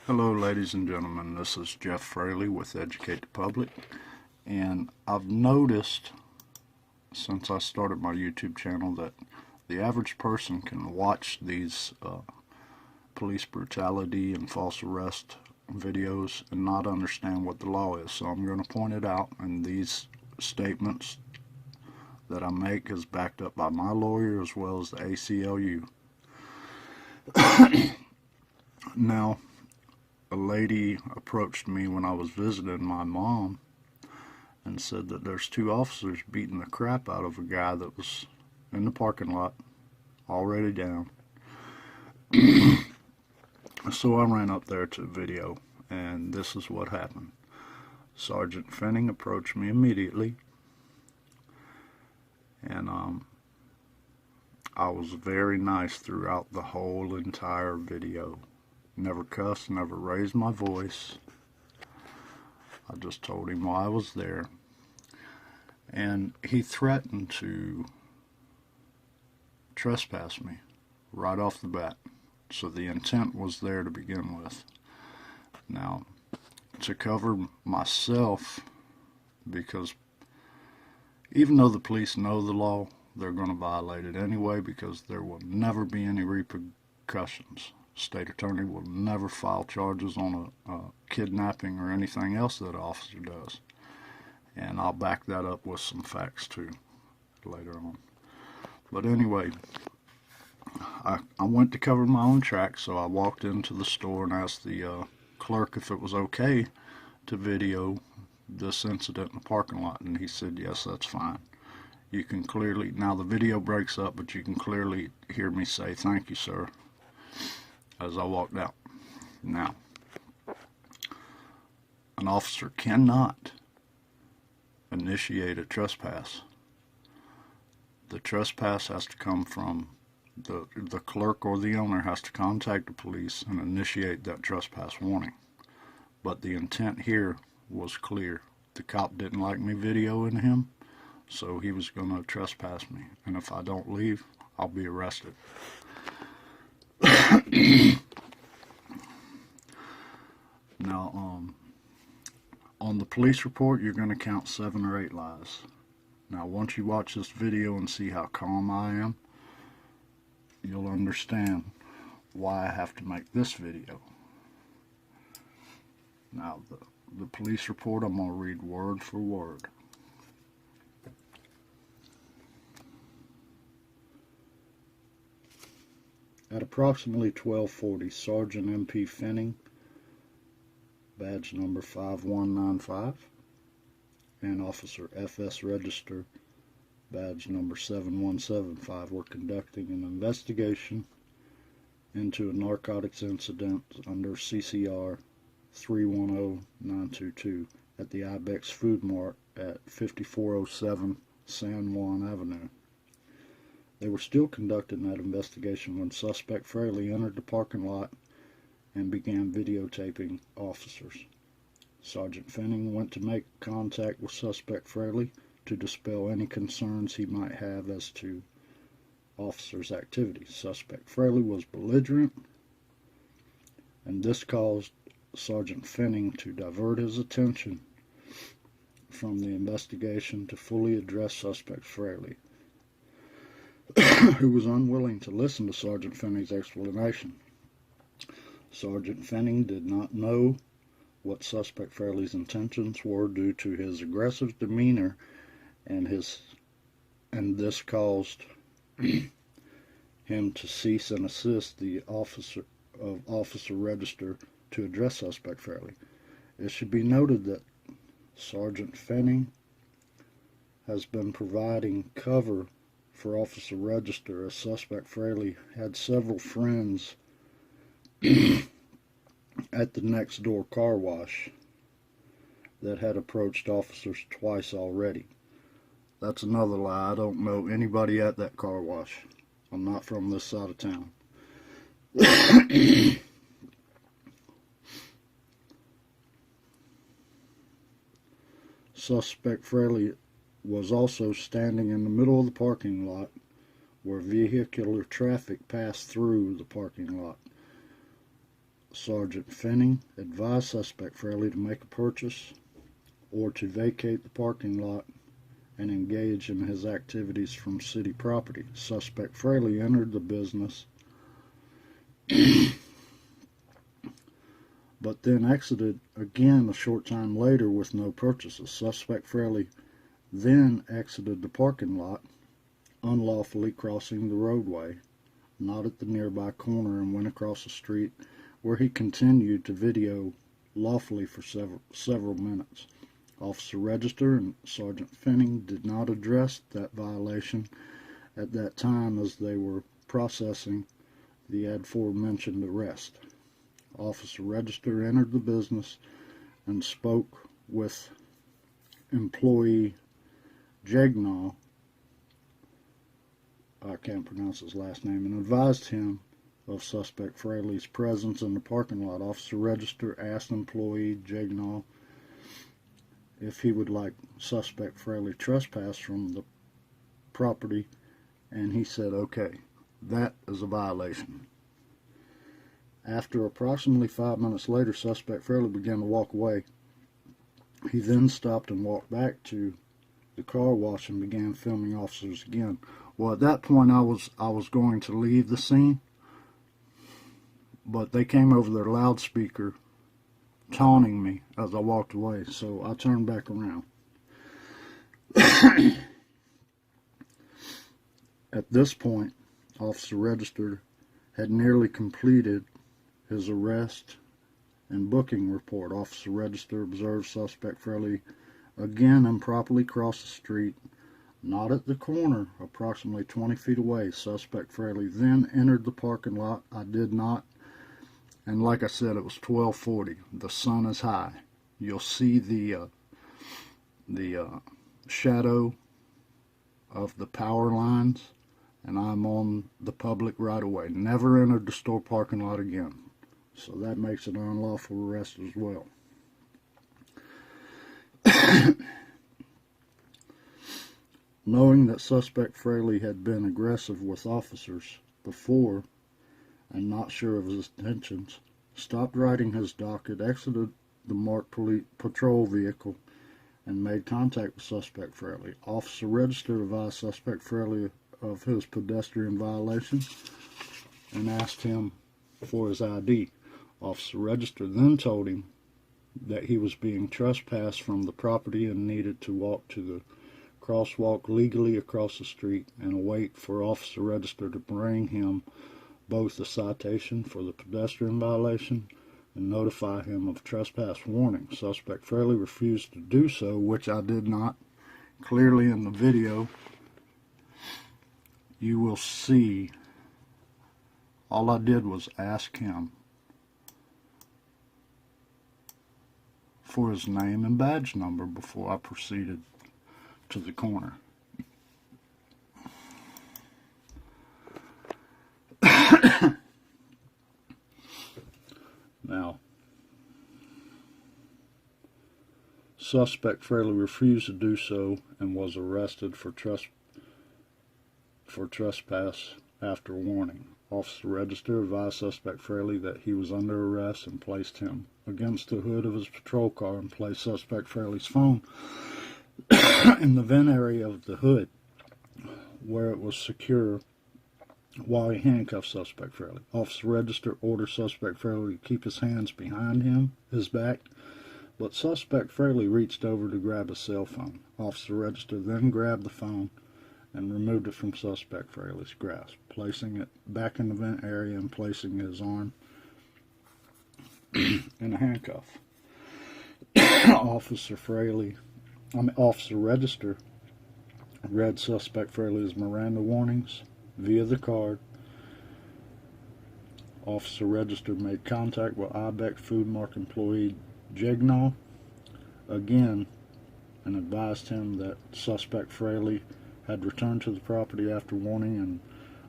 Hello ladies and gentlemen, this is Jeff Fraley with Educate the Public, and I've noticed since I started my YouTube channel that the average person can watch these police brutality and false arrest videos and not understand what the law is. So I'm going to point it out, and these statements that I make is backed up by my lawyer as well as the ACLU. Now, a lady approached me when I was visiting my mom and said that there's two officers beating the crap out of a guy that was in the parking lot, already down. So I ran up there to video, and this is what happened. Sergeant Fenning approached me immediately, and I was very nice throughout the whole entire video. Never cussed, never raised my voice. I just told him why I was there. And he threatened to trespass me right off the bat. So the intent was there to begin with. Now, to cover myself, because even though the police know the law, they're going to violate it anyway, because there will never be any repercussions. State attorney will never file charges on a kidnapping or anything else that an officer does. And I'll back that up with some facts too later on. But anyway, I went to cover my own tracks, so I walked into the store and asked the clerk if it was okay to video this incident in the parking lot, and he said yes, that's fine. You can clearly, now the video breaks up, but you can clearly hear me say thank you, sir, as I walked out. Now, an officer cannot initiate a trespass. The trespass has to come from the clerk, or the owner has to contact the police and initiate that trespass warning. But the intent here was clear. The cop didn't like me videoing him, so he was going to trespass me. And if I don't leave, I'll be arrested. Now, on the police report, you're going to count 7 or 8 lies. Now, once you watch this video and see how calm I am, you'll understand why I have to make this video. Now, the police report, I'm going to read word for word. At approximately 12:40, Sergeant MP Fenning, badge number 5195, and Officer FS Register, badge number 7175, were conducting an investigation into a narcotics incident under CCR 310922 at the Ibex Food Mart at 5407 San Juan Avenue. They were still conducting that investigation when suspect Fraley entered the parking lot and began videotaping officers. Sergeant Fenning went to make contact with suspect Fraley to dispel any concerns he might have as to officers' activities. Suspect Fraley was belligerent, and this caused Sergeant Fenning to divert his attention from the investigation to fully address suspect Fraley, who was unwilling to listen to Sergeant Fenning's explanation. Sergeant Fenning did not know what suspect Fraley's intentions were due to his aggressive demeanor, and this caused him to cease and assist the officer Register to address suspect Fraley. It should be noted that Sergeant Fenning has been providing cover for Officer Register, as suspect Fraley had several friends at the next door car wash that had approached officers twice already. That's another lie. I don't know anybody at that car wash. I'm not from this side of town. Suspect Fraley was also standing in the middle of the parking lot where vehicular traffic passed through the parking lot. Sergeant Finning advised suspect Fraley to make a purchase or to vacate the parking lot and engage in his activities from city property. Suspect Fraley entered the business but then exited again a short time later with no purchases. Suspect Fraley then exited the parking lot, unlawfully crossing the roadway, not at the nearby corner, and went across the street, where he continued to video lawfully for several minutes. Officer Register and Sergeant Finning did not address that violation at that time as they were processing the aforementioned arrest. Officer Register entered the business and spoke with employee Jegnall, I can't pronounce his last name, and advised him of suspect Fraley's presence in the parking lot. Officer Register asked employee Jegnall if he would like suspect Fraley trespass from the property, and he said okay. That is a violation. After approximately 5 minutes later, suspect Fraley began to walk away. He then stopped and walked back to the car wash and began filming officers again. Well, at that point, I was going to leave the scene, but they came over their loudspeaker taunting me as I walked away, so I turned back around. At this point, Officer Register had nearly completed his arrest and booking report. Officer Register observed suspect Fraley again improperly cross the street, not at the corner, approximately 20 feet away. Suspect Fraley then entered the parking lot. I did not, and like I said, it was 12:40. The sun is high. You'll see the shadow of the power lines, and I'm on the public right away. Never entered the store parking lot again. So that makes it an unlawful arrest as well. Knowing that suspect Fraley had been aggressive with officers before and not sure of his intentions, stopped writing his docket, exited the marked patrol vehicle, and made contact with suspect Fraley. Officer Register advised suspect Fraley of his pedestrian violation and asked him for his ID. Officer Register then told him that he was being trespassed from the property and needed to walk to the crosswalk legally across the street and wait for Officer Register to bring him both a citation for the pedestrian violation and notify him of trespass warning. Suspect Fraley refused to do so, which I did not. Clearly in the video, you will see all I did was ask him for his name and badge number before I proceeded to the corner. Now, suspect Fraley refused to do so and was arrested for trespass after warning. Officer Register advised suspect Fraley that he was under arrest and placed him against the hood of his patrol car and placed suspect Fraley's phone in the vent area of the hood where it was secure while he handcuffed suspect Fraley. Officer Register ordered suspect Fraley to keep his hands behind his back, but suspect Fraley reached over to grab a cell phone. Officer Register then grabbed the phone and removed it from suspect Fraley's grasp, placing it back in the vent area and placing his arm in a handcuff. Officer Register read suspect Fraley's Miranda warnings via the card. Officer Register made contact with IBEX Food Mark employee Jegnall again and advised him that suspect Fraley had returned to the property after warning and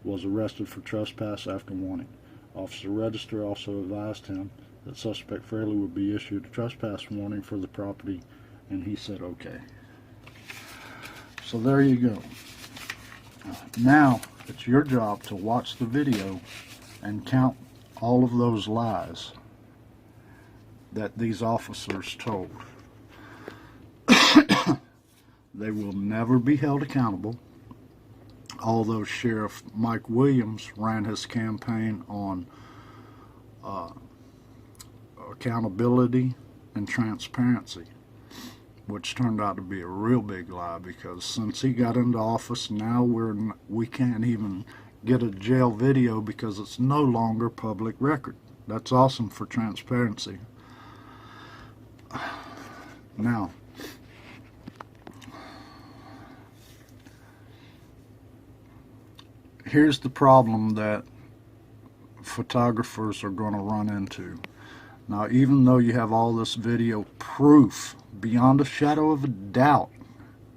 was arrested for trespass after warning. Officer Register also advised him that suspect Fraley would be issued a trespass warning for the property, and he said okay. So there you go. Now it's your job to watch the video and count all of those lies that these officers told. They will never be held accountable, although Sheriff Mike Williams ran his campaign on accountability and transparency, which turned out to be a real big lie, because since he got into office, now we can't even get a jail video because it's no longer public record. That's awesome for transparency. Now, here's the problem that photographers are going to run into. Now, even though you have all this video proof beyond a shadow of a doubt,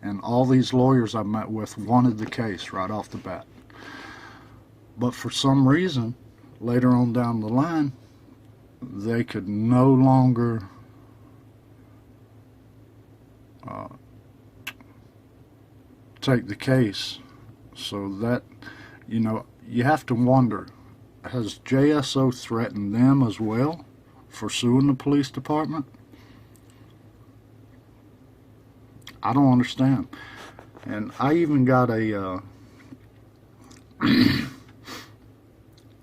and all these lawyers I met with wanted the case right off the bat, but for some reason later on down the line they could no longer take the case. So that, you know, you have to wonder, has JSO threatened them as well for suing the police department? I don't understand. And I even got a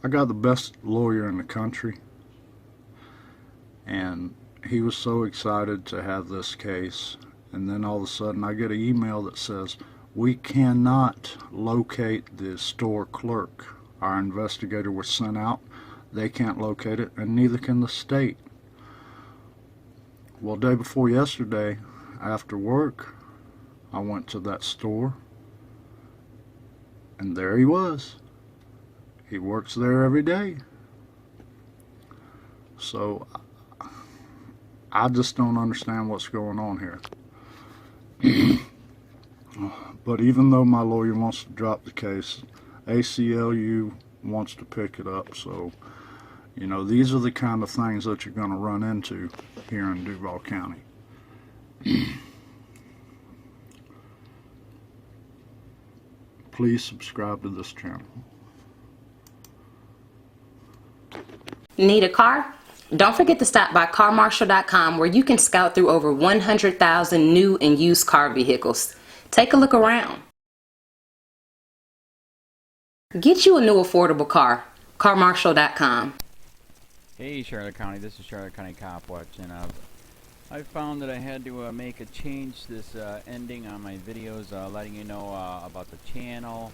I got the best lawyer in the country, and he was so excited to have this case, and then all of a sudden I get an email that says, we cannot locate the store clerk. Our investigator was sent out, they can't locate it, and neither can the state. Well, day before yesterday, after work, I went to that store, and there he was. He works there every day. So I just don't understand what's going on here. But even though my lawyer wants to drop the case, ACLU wants to pick it up. So, you know, these are the kind of things that you're going to run into here in Duval County. Please subscribe to this channel. Need a car? Don't forget to stop by carmarshal.com, where you can scout through over 100,000 new and used car vehicles. Take a look around. Get you a new affordable car. carmarshal.com. Hey Charlotte County, this is Charlotte County COPWATCH, and I found that I had to make a change this ending on my videos, letting you know about the channel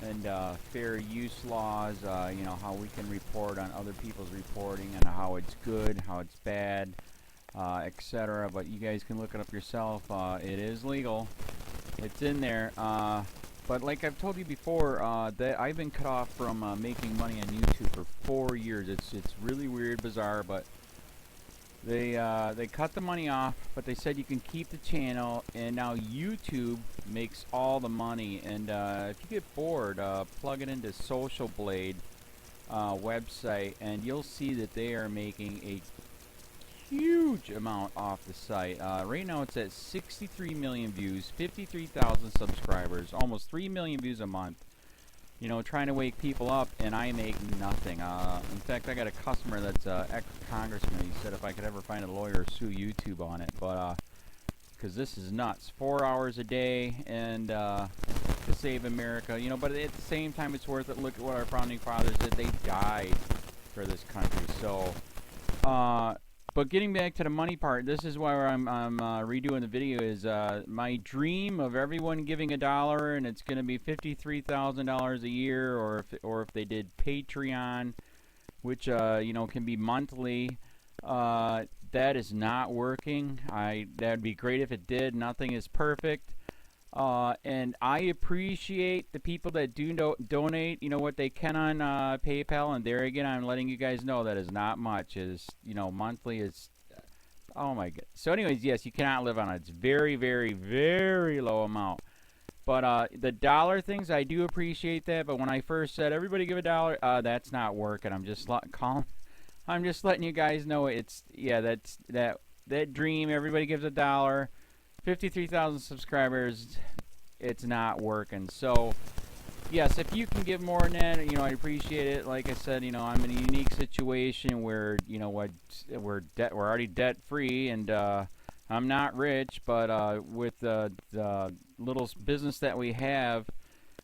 and fair use laws, you know, how we can report on other people's reporting and how it's good, how it's bad, etc. But you guys can look it up yourself. It is legal. It's in there. But like I've told you before, that I've been cut off from making money on YouTube for 4 years. It's really weird, bizarre, but they cut the money off, but they said you can keep the channel, and now YouTube makes all the money. And if you get bored, plug it into Social Blade website, and you'll see that they are making a huge amount off the site. Right now it's at 63 million views, 53,000 subscribers, almost 3 million views a month. You know, trying to wake people up, and I make nothing. In fact, I got a customer that's ex-congressman. He said if I could ever find a lawyer, sue YouTube on it. But because this is nuts, 4 hours a day, and to save America. You know, but at the same time, it's worth it. Look at what our founding fathers did. They died for this country. So, but getting back to the money part, this is why I'm redoing the video. Is my dream of everyone giving $1, and it's going to be $53,000 a year, or if they did Patreon, which you know, can be monthly. That is not working. That'd be great if it did. Nothing is perfect. And I appreciate the people that do donate, you know, what they can on PayPal. And there again, I'm letting you guys know that is not much. Is, you know, monthly is, oh my god. So anyways, yes, you cannot live on it. It's very, very, very low amount. But the dollar things, I do appreciate that. But when I first said everybody give $1, that's not working. I'm just letting you guys know it's, yeah, that's that dream. Everybody gives $1. 53,000 subscribers, it's not working. So, yes, if you can give more than that, you know, I appreciate it. Like I said, you know, I'm in a unique situation where, you know, what we're already debt free, and I'm not rich, but with the little business that we have,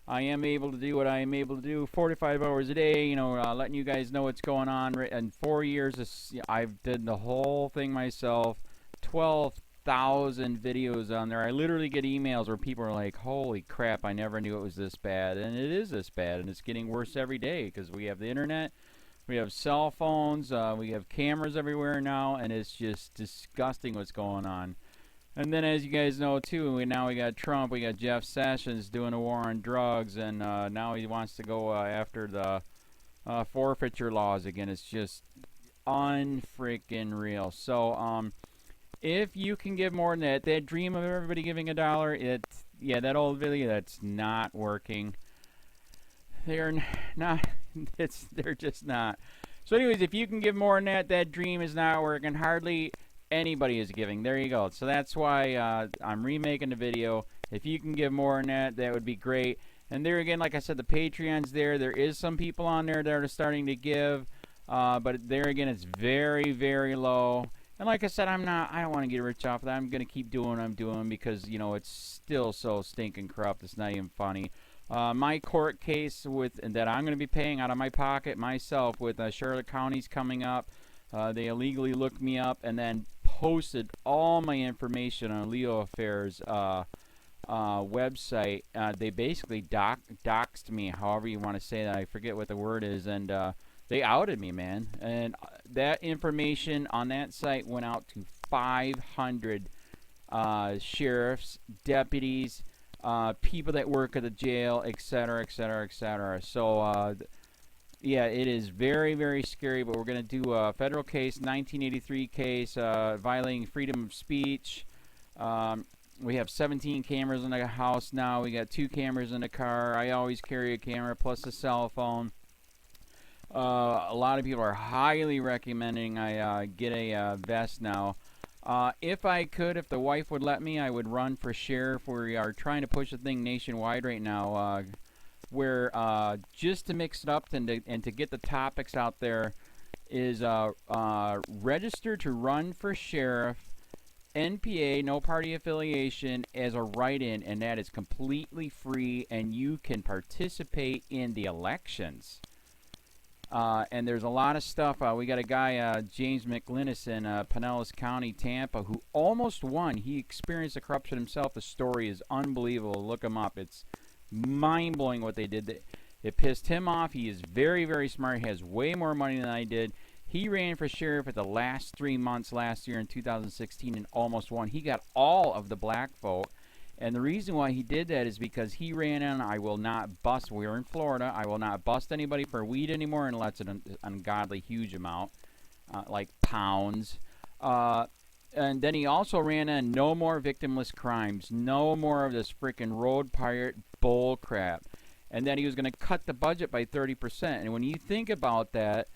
I am able to do what I am able to do 45 hours a day, you know, letting you guys know what's going on. In 4 years, I've did the whole thing myself, 12,000 videos on there. I literally get emails where people are like, holy crap, I never knew it was this bad. And it is this bad, and it's getting worse every day because we have the internet, we have cell phones, we have cameras everywhere now, and it's just disgusting what's going on. And then, as you guys know, too, now we got Trump, we got Jeff Sessions doing a war on drugs, and now he wants to go after the forfeiture laws again. It's just unfreaking real. So, if you can give more than that, that dream of everybody giving $1, yeah, that old video, that's not working. They're not, they're just not. So anyways, if you can give more than that, that dream is not working. Hardly anybody is giving. There you go. So that's why I'm remaking the video. If you can give more than that, that would be great. And there again, like I said, the Patreon's there. There is some people on there that are starting to give, but there again, it's very, very low. And like I said, I don't want to get rich off of that. I'm going to keep doing what I'm doing because, you know, it's still so stinking corrupt. It's not even funny. My court case that I'm going to be paying out of my pocket myself with Charlotte County's coming up. They illegally looked me up and then posted all my information on LEOAFFAIRS website. They basically doxed me, however you want to say that. I forget what the word is, and they outed me, man. And that information on that site went out to 500 sheriffs, deputies, people that work at the jail, etc., etc., etc. So, yeah, it is very, very scary, but we're going to do a federal case, 1983 case, violating freedom of speech. We have 17 cameras in the house now. We got 2 cameras in the car. I always carry a camera plus a cell phone. A lot of people are highly recommending I get a vest now. If I could, if the wife would let me, I would run for sheriff. We are trying to push the thing nationwide right now. Where just to mix it up and to get the topics out there is register to run for sheriff, NPA, no party affiliation, as a write-in, and that is completely free, and you can participate in the elections. And there's a lot of stuff. We got a guy, James McLinnis in Pinellas County, Tampa, who almost won. He experienced the corruption himself. The story is unbelievable. Look him up. It's mind-blowing what they did. It pissed him off. He is very, very smart. He has way more money than I did. He ran for sheriff at the last 3 months last year in 2016 and almost won. He got all of the black vote. And the reason why he did that is because he ran in, I will not bust, we're in Florida, I will not bust anybody for weed anymore unless it's an ungodly huge amount, like pounds. And then he also ran in no more victimless crimes, no more of this freaking road pirate bull crap. And then he was going to cut the budget by 30%. And when you think about that,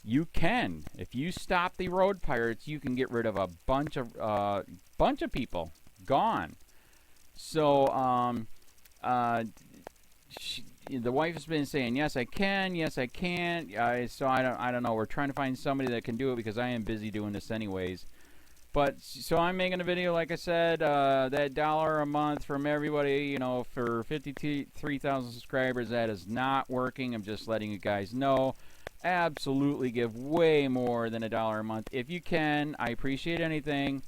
you can. If you stop the road pirates, you can get rid of a bunch of people. Gone. So, the wife has been saying, yes, I can, yes, I can't. So I don't know. We're trying to find somebody that can do it because I am busy doing this anyways. But, so I'm making a video, like I said, that $1 a month from everybody, you know, for 53,000 subscribers, that is not working. I'm just letting you guys know. Absolutely give way more than $1 a month. If you can, I appreciate anything.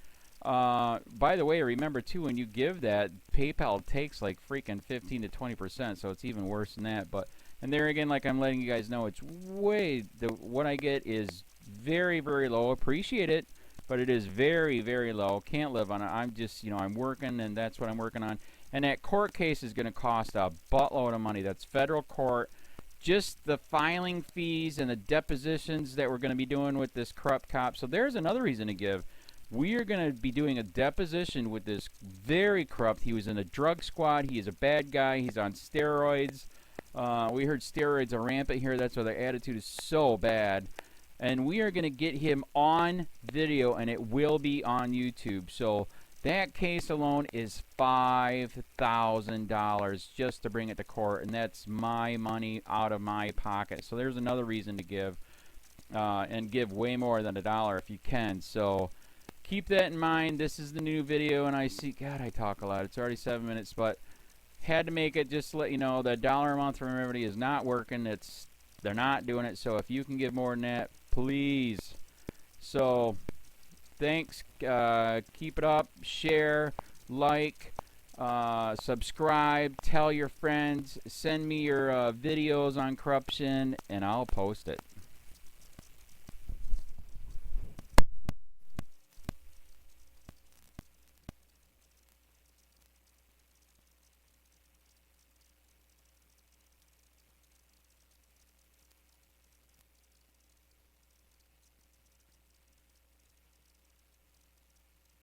By the way, remember too, when you give that, PayPal takes like freaking 15 to 20%, so it's even worse than that. But, and there again, like I'm letting you guys know, it's way, what I get is very, very low. Appreciate it, but it is very, very low. Can't live on it. I'm just, you know, I'm working, and that's what I'm working on. And that court case is going to cost a buttload of money. That's federal court. Just the filing fees and the depositions that we're going to be doing with this corrupt cop. So there's another reason to give. We are going to be doing a deposition with this very corrupt. He was in a drug squad. He is a bad guy. He's on steroids. We heard steroids are rampant here. That's why their attitude is so bad. And we are going to get him on video, and it will be on YouTube. So That case alone is $5,000 just to bring it to court, and that's my money out of my pocket. So there's another reason to give, and give way more than $1 if you can. So keep that in mind. This is the new video, and I see, God, I talk a lot. It's already 7 minutes, but had to make it just to let you know the $1 a month from everybody is not working. They're not doing it. So if you can give more than that, please. So thanks. Keep it up. Share, like, subscribe, tell your friends, send me your videos on corruption, and I'll post it.